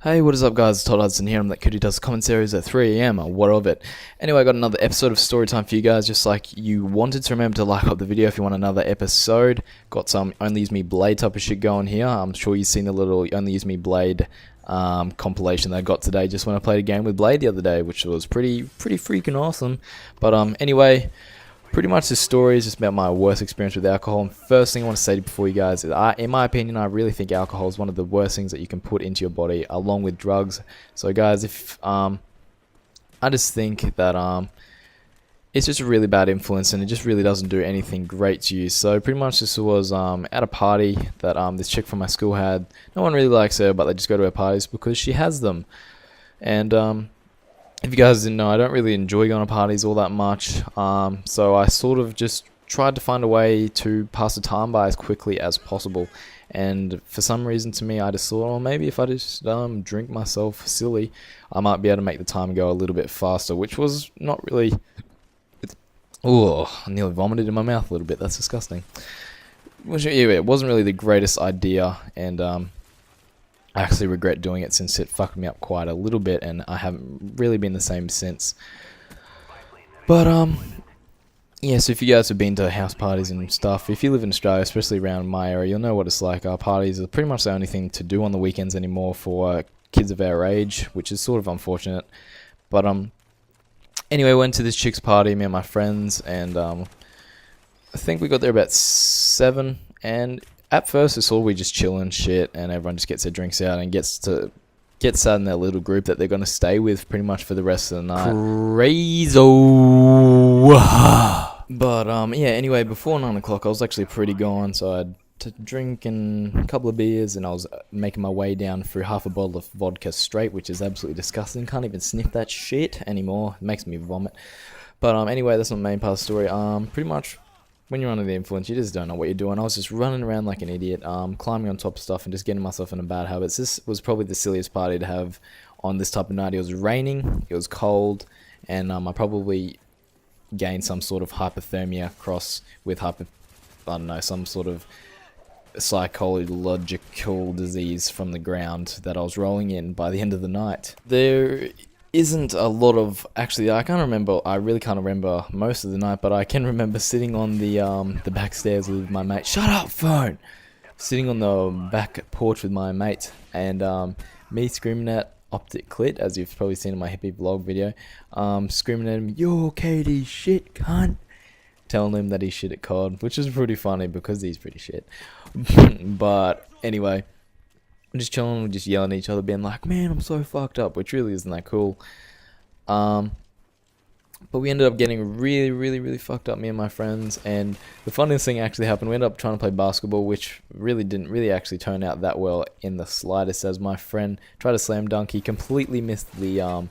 Hey, what is up guys, it's Todd Hudson here. I'm that kid who does commentaries at 3 AM, what of it. Anyway, I got another episode of Storytime for you guys, just like you wanted, to remember to like up the video if you want another episode. Got some Only Use Me Blade type of shit going here. I'm sure you've seen the little Only Use Me Blade compilation that I got today, just when I played a game with Blade the other day, which was pretty freaking awesome. But anyway, pretty much this story is just about my worst experience with alcohol. And first thing I want to say before you guys is, in my opinion, I really think alcohol is one of the worst things that you can put into your body, along with drugs. So guys, if I just think that it's just a really bad influence, and it just really doesn't do anything great to you. So pretty much this was at a party that this chick from my school had. No one really likes her, but they just go to her parties because she has them. And if you guys didn't know, I don't really enjoy going to parties all that much, so I sort of just tried to find a way to pass the time by as quickly as possible. And for some reason to me, I just thought, oh, maybe if I just drink myself silly, I might be able to make the time go a little bit faster, which was not really... Oh, I nearly vomited in my mouth a little bit, that's disgusting. Which, yeah, it wasn't really the greatest idea, and I actually regret doing it since it fucked me up quite a little bit, and I haven't really been the same since. But yeah, so if you guys have been to house parties and stuff, if you live in Australia, especially around my area, you'll know what it's like. Our parties are pretty much the only thing to do on the weekends anymore for kids of our age, which is sort of unfortunate. But anyway, went to this chick's party, me and my friends, and I think we got there about 7, and at first it's all we just chill and shit, and everyone just gets their drinks out and gets sat in their little group that they're going to stay with pretty much for the rest of the night. Crazy. But yeah, anyway, before 9 o'clock I was actually pretty gone, so I had to drink and a couple of beers, and I was making my way down through half a bottle of vodka straight, which is absolutely disgusting. Can't even sniff that shit anymore. It makes me vomit. But anyway, that's not the main part of the story. Pretty much when you're under the influence, you just don't know what you're doing. I was just running around like an idiot, climbing on top of stuff and just getting myself into bad habits. This was probably the silliest party to have on this type of night. It was raining, it was cold, and I probably gained some sort of hypothermia cross with I don't know, some sort of psychological disease from the ground that I was rolling in by the end of the night. There isn't a lot of, actually I really can't remember most of the night, but I can remember sitting on the back stairs with my mate. Shut up, phone! Sitting on the back porch with my mate, and me screaming at Optic Clit, as you've probably seen in my hippie vlog video, screaming at him, "You're Katie's shit, cunt!" Telling him that he's shit at COD, which is pretty funny because he's pretty shit. But anyway, we're just chilling, we're just yelling at each other, being like, "Man, I'm so fucked up," which really isn't that cool. But we ended up getting really fucked up, me and my friends, and the funniest thing actually happened. We ended up trying to play basketball, which didn't really actually turn out that well in the slightest, as my friend tried to slam dunk. He completely missed the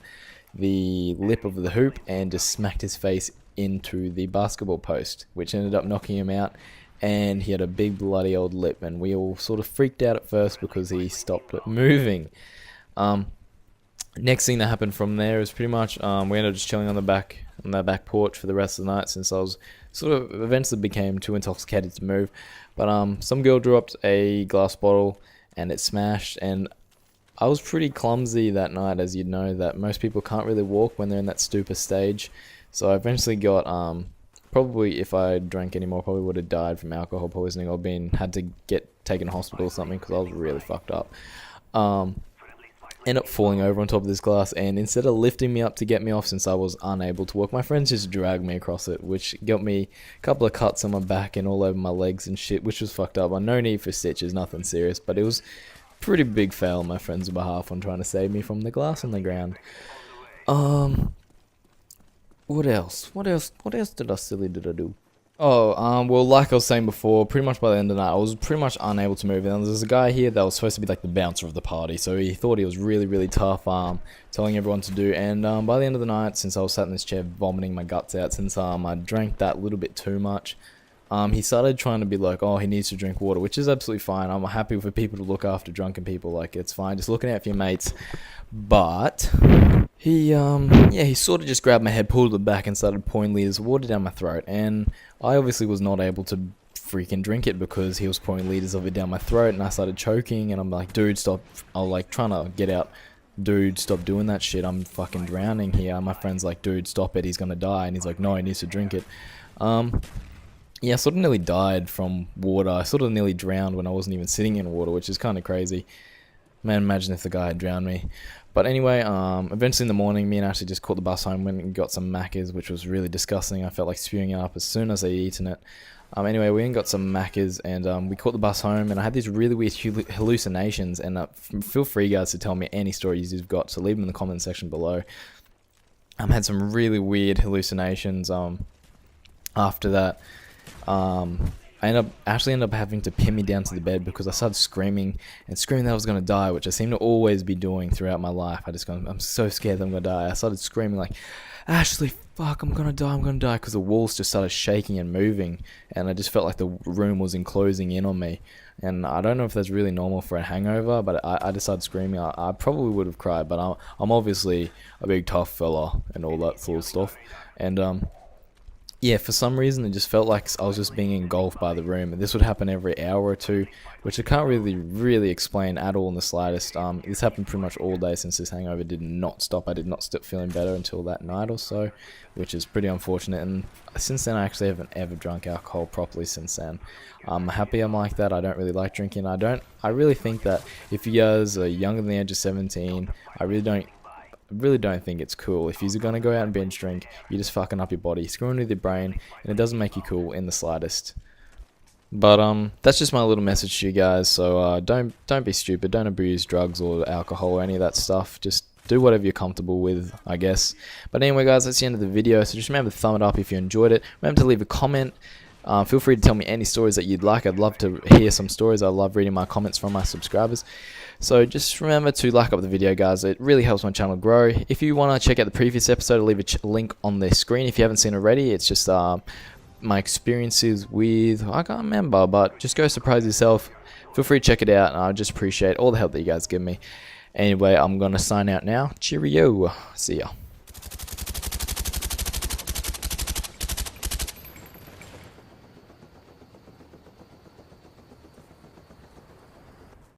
lip of the hoop and just smacked his face into the basketball post, which ended up knocking him out, and he had a big bloody old lip, and we all sort of freaked out at first because he stopped moving. Next thing that happened from there is pretty much we ended up just chilling on that back porch for the rest of the night, since I was sort of eventually became too intoxicated to move. But some girl dropped a glass bottle and it smashed, and I was pretty clumsy that night, as you'd know that most people can't really walk when they're in that stupor stage. So I eventually got probably, if I drank anymore, probably would have died from alcohol poisoning, or had to get taken to hospital or something, because I was really fucked up. Ended up falling over on top of this glass, and instead of lifting me up to get me off, since I was unable to walk, my friends just dragged me across it, which got me a couple of cuts on my back and all over my legs and shit, which was fucked up. No need for stitches, nothing serious, but it was pretty big fail on my friend's behalf on trying to save me from the glass on the ground. What else did I do? Oh, well, like I was saying before, pretty much by the end of the night, I was pretty much unable to move. And there's a guy here that was supposed to be like the bouncer of the party, so he thought he was really tough, telling everyone to do. And by the end of the night, since I was sat in this chair vomiting my guts out, since I drank that little bit too much, he started trying to be like, oh, he needs to drink water, which is absolutely fine. I'm happy for people to look after drunken people, like, it's fine, just looking out for your mates. But he sort of just grabbed my head, pulled it back, and started pouring liters of water down my throat, and I obviously was not able to freaking drink it because he was pouring liters of it down my throat, and I started choking, and I'm like, dude, stop. I was like trying to get out. Dude, stop doing that shit. I'm fucking drowning here. My friend's like, dude, stop it. He's gonna die. And he's like, no, he needs to drink it. Yeah, I sort of nearly died from water. I sort of nearly drowned when I wasn't even sitting in water, which is kind of crazy. Man, imagine if the guy had drowned me. But anyway, eventually in the morning, me and Ashley just caught the bus home, went and got some Maccas, which was really disgusting. I felt like spewing it up as soon as I'd eaten it. Anyway, we went and got some Maccas, and we caught the bus home, and I had these really weird hallucinations, and feel free, guys, to tell me any stories you've got, so leave them in the comment section below. I had some really weird hallucinations after that. Ashley ended up having to pin me down to the bed because I started screaming that I was going to die, which I seem to always be doing throughout my life. I'm so scared that I'm going to die. I started screaming like, Ashley, fuck, I'm going to die, because the walls just started shaking and moving, and I just felt like the room was enclosing in on me. And I don't know if that's really normal for a hangover, but I just started screaming. I probably would have cried, but I'm obviously a big tough fella and all that sort of stuff. And yeah, for some reason, it just felt like I was just being engulfed by the room. And this would happen every hour or two, which I can't really explain at all in the slightest. This happened pretty much all day since this hangover did not stop. I did not stop feeling better until that night or so, which is pretty unfortunate. And since then, I actually haven't ever drunk alcohol properly since then. I'm happy I'm like that. I don't really like drinking. I really think that if you guys are younger than the age of 17, I really don't think it's cool. If you're gonna go out and binge drink, you're just fucking up your body, screwing with your brain, and it doesn't make you cool in the slightest. But that's just my little message to you guys. So don't be stupid. Don't abuse drugs or alcohol or any of that stuff. Just do whatever you're comfortable with, I guess. But anyway, guys, that's the end of the video. So just remember to thumb it up if you enjoyed it. Remember to leave a comment. Feel free to tell me any stories that you'd like. I'd love to hear some stories. I love reading my comments from my subscribers. So just remember to like up the video, guys. It really helps my channel grow. If you want to check out the previous episode, I'll leave a link on the screen if you haven't seen already. It's just my experiences with, I can't remember, but just go surprise yourself. Feel free to check it out, and I just appreciate all the help that you guys give me. Anyway, I'm going to sign out now. Cheerio. See ya.